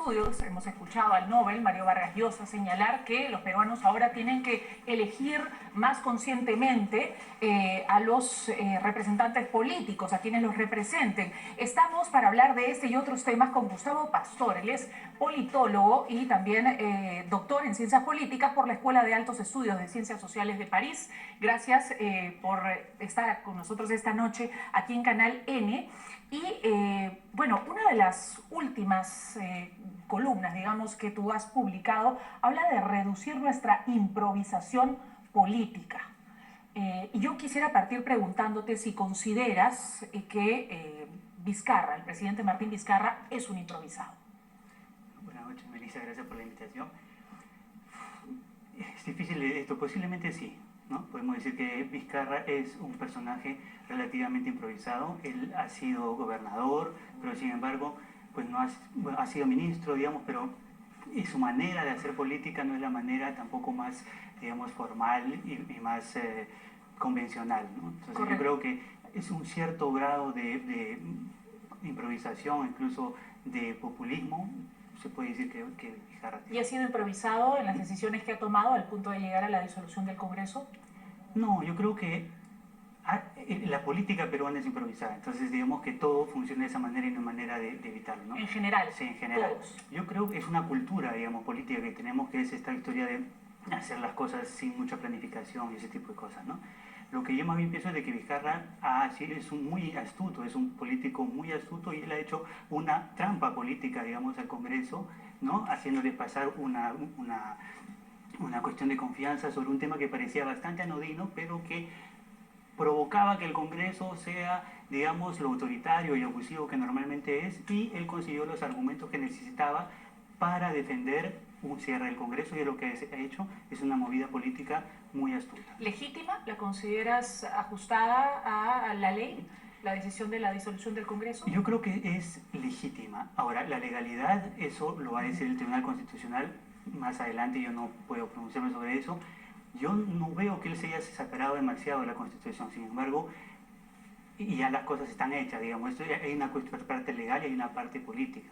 estudios hemos escuchado al Nobel, Mario Vargas Llosa, señalar que los peruanos ahora tienen que elegir más conscientemente a los representantes políticos, a quienes los representen. Estamos para hablar de este y otros temas con Gustavo Pastor. Él es politólogo y también doctor en Ciencias Políticas por la Escuela de Altos Estudios de Ciencias Sociales de París. Gracias por estar con nosotros esta noche aquí en Canal N. Y bueno, una de las últimas columnas, digamos, que tú has publicado, habla de reducir nuestra improvisación política. Y yo quisiera partir preguntándote si consideras que Vizcarra, el presidente Martín Vizcarra, es un improvisado. Buenas noches, Melissa, gracias por la invitación. Es difícil esto, posiblemente sí, ¿no? Podemos decir que Vizcarra es un personaje relativamente improvisado. Él ha sido gobernador, pero sin embargo pues no ha sido ministro, digamos, pero su manera de hacer política no es la manera tampoco más, digamos, formal y más convencional, ¿no? Entonces correcto. Yo creo que es un cierto grado de improvisación, incluso de populismo, se puede decir que Vizcarra tiene. ¿Y ha sido improvisado en las decisiones que ha tomado al punto de llegar a la disolución del Congreso? No, yo creo que la política peruana es improvisada, entonces digamos que todo funciona de esa manera y no hay manera de evitarlo, ¿no? En general. Sí, en general. Todos. Yo creo que es una cultura, digamos, política que tenemos, que es esta historia de hacer las cosas sin mucha planificación y ese tipo de cosas, ¿no? Lo que yo más bien pienso es de que Vizcarra es muy astuto, es un político muy astuto y él ha hecho una trampa política, digamos, al Congreso, ¿no? Haciéndole pasar una cuestión de confianza sobre un tema que parecía bastante anodino, pero que provocaba que el Congreso sea, digamos, lo autoritario y abusivo que normalmente es, y él consiguió los argumentos que necesitaba para defender un cierre del Congreso, y lo que ha hecho es una movida política muy astuta. ¿Legítima? ¿La consideras ajustada a la ley, la decisión de la disolución del Congreso? Yo creo que es legítima. Ahora, la legalidad, eso lo va a decir el Tribunal Constitucional más adelante, yo no puedo pronunciarme sobre eso. Yo no veo que él se haya separado demasiado de la Constitución, sin embargo, y ya las cosas están hechas, digamos, hay una parte legal y hay una parte política.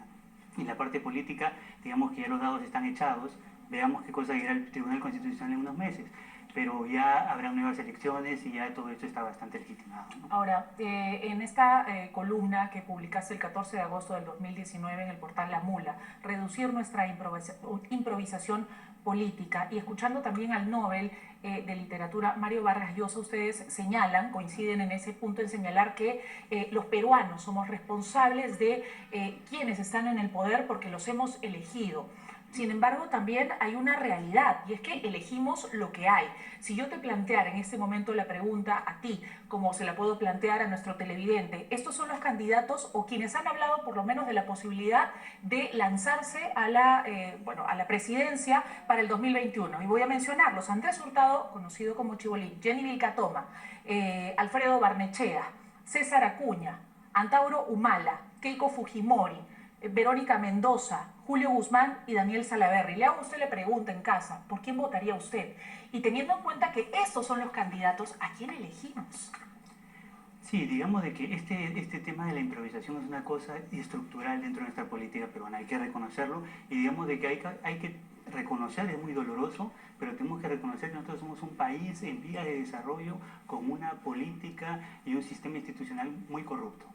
Y la parte política, digamos que ya los dados están echados, veamos qué cosa dirá el Tribunal Constitucional en unos meses, pero ya habrá nuevas elecciones y ya todo esto está bastante legitimado, ¿no? Ahora, en esta columna que publicaste el 14 de agosto del 2019 en el portal La Mula, reducir nuestra improvisación política, y escuchando también al Nobel de Literatura, Mario Vargas Llosa, ustedes señalan, coinciden en ese punto en señalar que los peruanos somos responsables de quienes están en el poder porque los hemos elegido. Sin embargo, también hay una realidad, y es que elegimos lo que hay. Si yo te planteara en este momento la pregunta a ti, como se la puedo plantear a nuestro televidente, ¿estos son los candidatos o quienes han hablado por lo menos de la posibilidad de lanzarse a la presidencia para el 2021? Y voy a mencionarlos: Andrés Hurtado, conocido como Chibolín, Jenny Vilcatoma, Alfredo Barnechea, César Acuña, Antauro Humala, Keiko Fujimori, Verónica Mendoza, Julio Guzmán y Daniel Salaverry. Le hago a usted la pregunta en casa: ¿por quién votaría usted? Y teniendo en cuenta que estos son los candidatos, ¿a quién elegimos? Sí, digamos de que este tema de la improvisación es una cosa estructural dentro de nuestra política peruana, hay que reconocerlo, y digamos de que hay que reconocer, es muy doloroso, pero tenemos que reconocer que nosotros somos un país en vía de desarrollo con una política y un sistema institucional muy corrupto,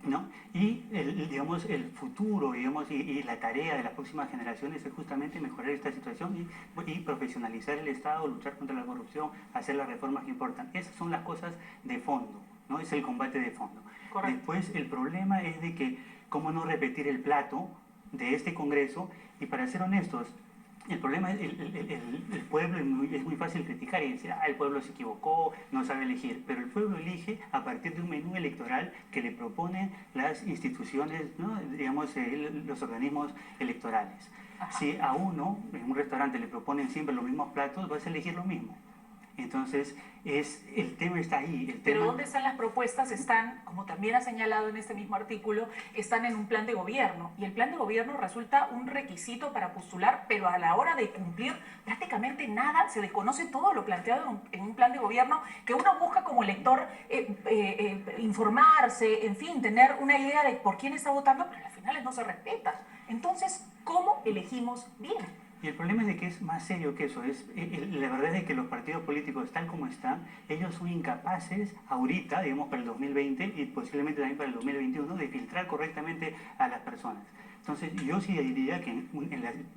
¿no? Y digamos, el futuro, digamos, y la tarea de las próximas generaciones es justamente mejorar esta situación y profesionalizar el Estado, luchar contra la corrupción, hacer las reformas que importan. Esas son las cosas de fondo, ¿no? Es el combate de fondo. Correcto. Después, el problema es de que cómo no repetir el plato de este Congreso, y para ser honestos, el problema es el pueblo es muy fácil criticar y decir, el pueblo se equivocó, no sabe elegir, pero el pueblo elige a partir de un menú electoral que le proponen las instituciones, ¿no? Digamos, los organismos electorales. Ajá. Si a uno en un restaurante le proponen siempre los mismos platos, vas a elegir lo mismo. Entonces, el tema está ahí. Pero ¿dónde están las propuestas? Están, como también ha señalado en este mismo artículo, están en un plan de gobierno. Y el plan de gobierno resulta un requisito para postular, pero a la hora de cumplir prácticamente nada, se desconoce todo lo planteado en un plan de gobierno, que uno busca como elector informarse, en fin, tener una idea de por quién está votando, pero a las finales no se respeta. Entonces, ¿Cómo elegimos bien? Y el problema es de que es más serio que eso. La verdad es que los partidos políticos, tal como están, ellos son incapaces ahorita, digamos para el 2020 y posiblemente también para el 2021, de filtrar correctamente a las personas. Entonces yo sí diría que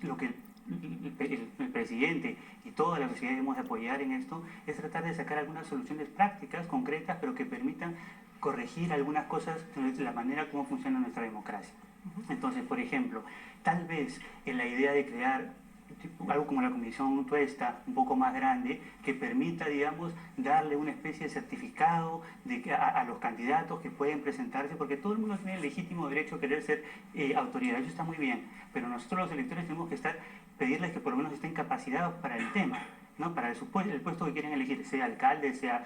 lo que el presidente y toda la sociedad debemos apoyar en esto es tratar de sacar algunas soluciones prácticas, concretas, pero que permitan corregir algunas cosas de la manera como funciona nuestra democracia. Entonces, por ejemplo, tal vez en la idea de crear algo como la comisión tuesta, un poco más grande, que permita, digamos, darle una especie de certificado a los candidatos que pueden presentarse, porque todo el mundo tiene el legítimo derecho a querer ser autoridad, eso está muy bien, pero nosotros los electores tenemos que pedirles que por lo menos estén capacitados para el tema, ¿no? Para el puesto que quieren elegir, sea alcalde, sea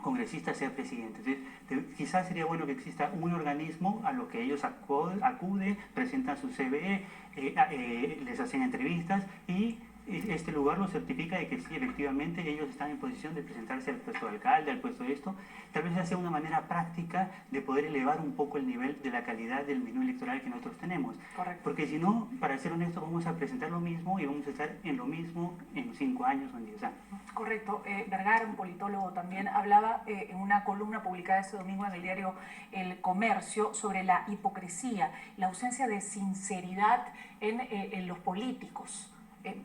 congresista, sea presidente. Entonces, quizás sería bueno que exista un organismo a lo que ellos acuden, presentan su CV, les hacen entrevistas y este lugar lo certifica de que sí, efectivamente ellos están en posición de presentarse al puesto de alcalde, al puesto de esto. Tal vez sea una manera práctica de poder elevar un poco el nivel de la calidad del menú electoral que nosotros tenemos. Correcto. Porque si no, para ser honestos, vamos a presentar lo mismo y vamos a estar en lo mismo en 5 años o en 10 años. Correcto. Vergara, un politólogo también, hablaba en una columna publicada este domingo en el diario El Comercio sobre la hipocresía, la ausencia de sinceridad en los políticos.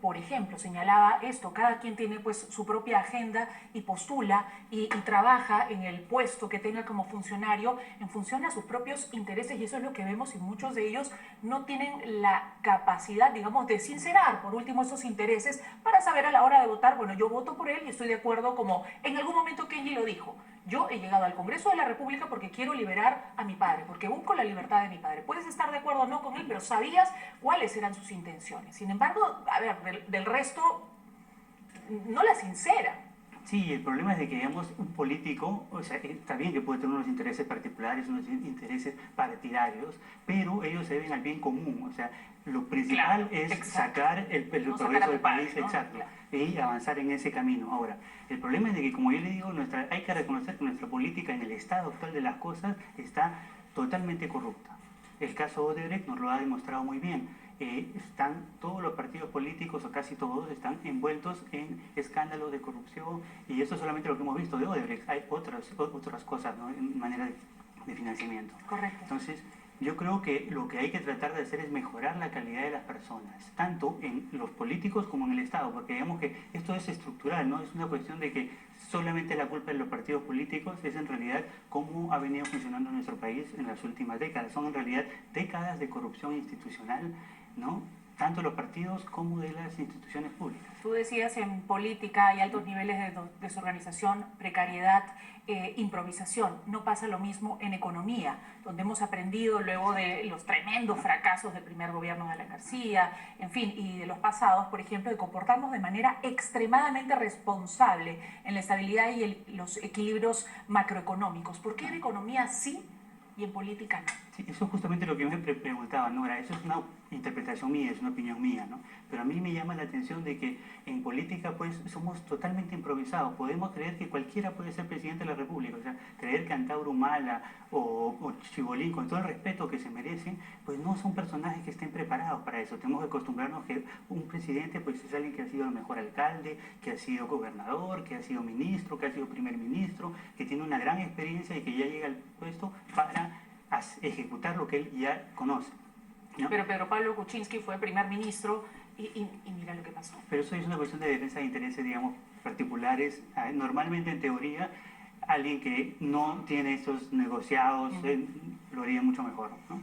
Por ejemplo, señalaba esto: cada quien tiene pues su propia agenda y postula y trabaja en el puesto que tenga como funcionario en función a sus propios intereses, y eso es lo que vemos, y muchos de ellos no tienen la capacidad, digamos, de sincerar por último esos intereses para saber a la hora de votar, bueno, yo voto por él y estoy de acuerdo, como en algún momento Kenji lo dijo: yo he llegado al Congreso de la República porque quiero liberar a mi padre, porque busco la libertad de mi padre. Puedes estar de acuerdo o no con él, pero sabías cuáles eran sus intenciones. Sin embargo, a ver, del resto, no la sincera. Sí, el problema es de que, digamos, un político, o sea, está bien que puede tener unos intereses particulares, unos intereses partidarios, pero ellos se deben al bien común. O sea, lo principal es sacar el progreso del país, ¿no? Exacto, y avanzar en ese camino. Ahora, el problema es de que, como yo le digo, hay que reconocer que nuestra política en el estado actual de las cosas está totalmente corrupta. El caso Odebrecht nos lo ha demostrado muy bien. Están todos los partidos políticos, o casi todos, están envueltos en escándalos de corrupción, y eso es solamente lo que hemos visto de Odebrecht. Hay otras cosas, ¿no?, en manera de financiamiento. Correcto. Entonces, yo creo que lo que hay que tratar de hacer es mejorar la calidad de las personas, tanto en los políticos como en el Estado, porque digamos que esto es estructural, no es una cuestión de que solamente la culpa de los partidos políticos, es en realidad cómo ha venido funcionando nuestro país en las últimas décadas. Son en realidad décadas de corrupción institucional, ¿no?, tanto los partidos como de las instituciones públicas. Tú decías, en política hay altos niveles de desorganización, precariedad, improvisación. No pasa lo mismo en economía, donde hemos aprendido luego de los tremendos fracasos del primer gobierno de Alan García, en fin, y de los pasados, por ejemplo, de comportarnos de manera extremadamente responsable en la estabilidad y los equilibrios macroeconómicos. ¿Por qué en economía sí y en política no? Sí, eso es justamente lo que me preguntaba, Nora. Eso es una interpretación mía, es una opinión mía, ¿no? Pero a mí me llama la atención de que en política, pues, somos totalmente improvisados. Podemos creer que cualquiera puede ser presidente de la República. O sea, creer que Antauro Humala o Chibolín, con todo el respeto que se merecen, pues no son personajes que estén preparados para eso. Tenemos que acostumbrarnos que un presidente, pues, es alguien que ha sido el mejor alcalde, que ha sido gobernador, que ha sido ministro, que ha sido primer ministro, que tiene una gran experiencia y que ya llega al puesto para ejecutar lo que él ya conoce, ¿no? Pero Pedro Pablo Kuczynski fue primer ministro y mira lo que pasó. Pero eso es una cuestión de defensa de intereses, digamos, particulares. Normalmente, en teoría, alguien que no tiene estos negociados lo haría mucho mejor, ¿no?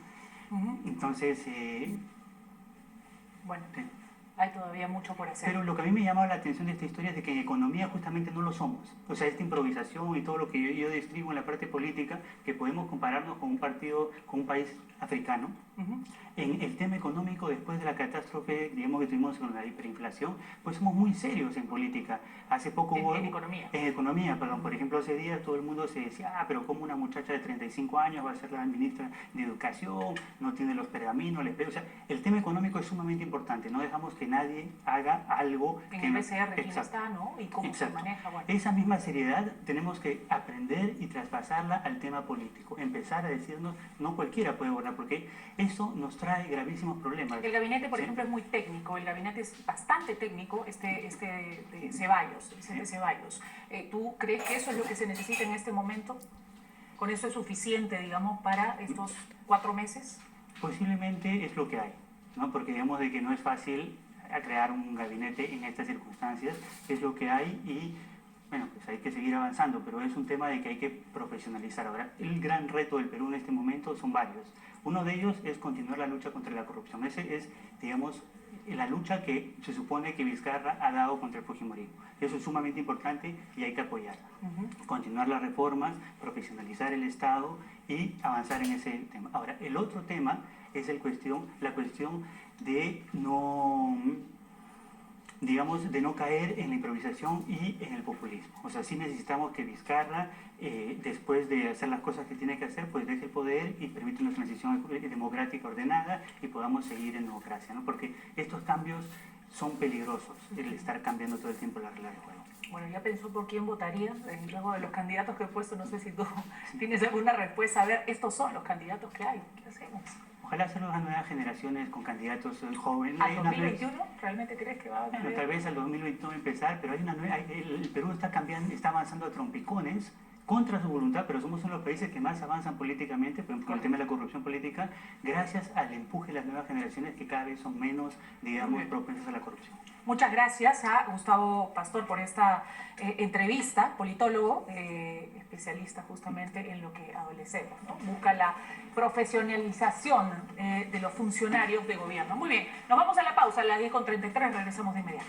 Entonces, bueno, sí. Hay todavía mucho por hacer. Pero lo que a mí me llama la atención de esta historia es de que en economía justamente no lo somos. O sea, esta improvisación y todo lo que yo describo en la parte política, que podemos compararnos con un partido, con un país africano. En el tema económico, después de la catástrofe, digamos, que tuvimos con la hiperinflación, pues somos muy serios en política. Hace poco hubo... En economía. En economía, perdón. Por ejemplo, hace días todo el mundo se decía, pero como una muchacha de 35 años va a ser la ministra de Educación, no tiene los pergaminos, o sea, el tema económico es sumamente importante. No dejamos que nadie haga algo en que el no... BCR, quién Exacto. está, ¿no? Y cómo Exacto. se maneja. Bueno. Esa misma seriedad tenemos que aprender y traspasarla al tema político. Empezar a decirnos, no cualquiera puede gobernar, porque eso nos trae gravísimos problemas. El gabinete, por ¿sí? ejemplo, es muy técnico. El gabinete es bastante técnico, de Ceballos, Vicente Ceballos. ¿Tú crees que eso es lo que se necesita en este momento? ¿Con eso es suficiente, digamos, para estos 4 meses? Posiblemente es lo que hay, ¿no? Porque digamos de que no es fácil crear un gabinete en estas circunstancias, es lo que hay y bueno, pues hay que seguir avanzando, pero es un tema de que hay que profesionalizar. Ahora, el gran reto del Perú en este momento son varios. Uno de ellos es continuar la lucha contra la corrupción. Ese es, digamos, la lucha que se supone que Vizcarra ha dado contra el fujimorismo. Eso es sumamente importante y hay que apoyarla. Continuar las reformas, profesionalizar el Estado y avanzar en ese tema. Ahora, el otro tema es la cuestión de no... digamos, de no caer en la improvisación y en el populismo. O sea, sí necesitamos que Vizcarra, después de hacer las cosas que tiene que hacer, pues deje el poder y permita una transición democrática ordenada y podamos seguir en democracia, ¿no? Porque estos cambios son peligrosos, el estar cambiando todo el tiempo la regla del juego. Bueno, ya pensó por quién votaría, luego de los candidatos que he puesto, no sé si tú tienes alguna respuesta. A ver, estos son los candidatos que hay, ¿qué hacemos? Ojalá hacerlo a nuevas generaciones con candidatos jóvenes. ¿Al 2021 realmente crees que va a Bueno, ocurrir? tal vez al 2021 empezar, pero hay una nueva, el Perú está cambiando, está avanzando a trompicones contra su voluntad, pero somos uno de los países que más avanzan políticamente, por ejemplo, con el tema de la corrupción política, gracias al empuje de las nuevas generaciones que cada vez son menos, digamos, propensas a la corrupción. Muchas gracias a Gustavo Pastor por esta entrevista, politólogo, especialista justamente en lo que adolecemos, ¿no? Busca la profesionalización de los funcionarios de gobierno. Muy bien, nos vamos a la pausa a las 10:33, regresamos de inmediato.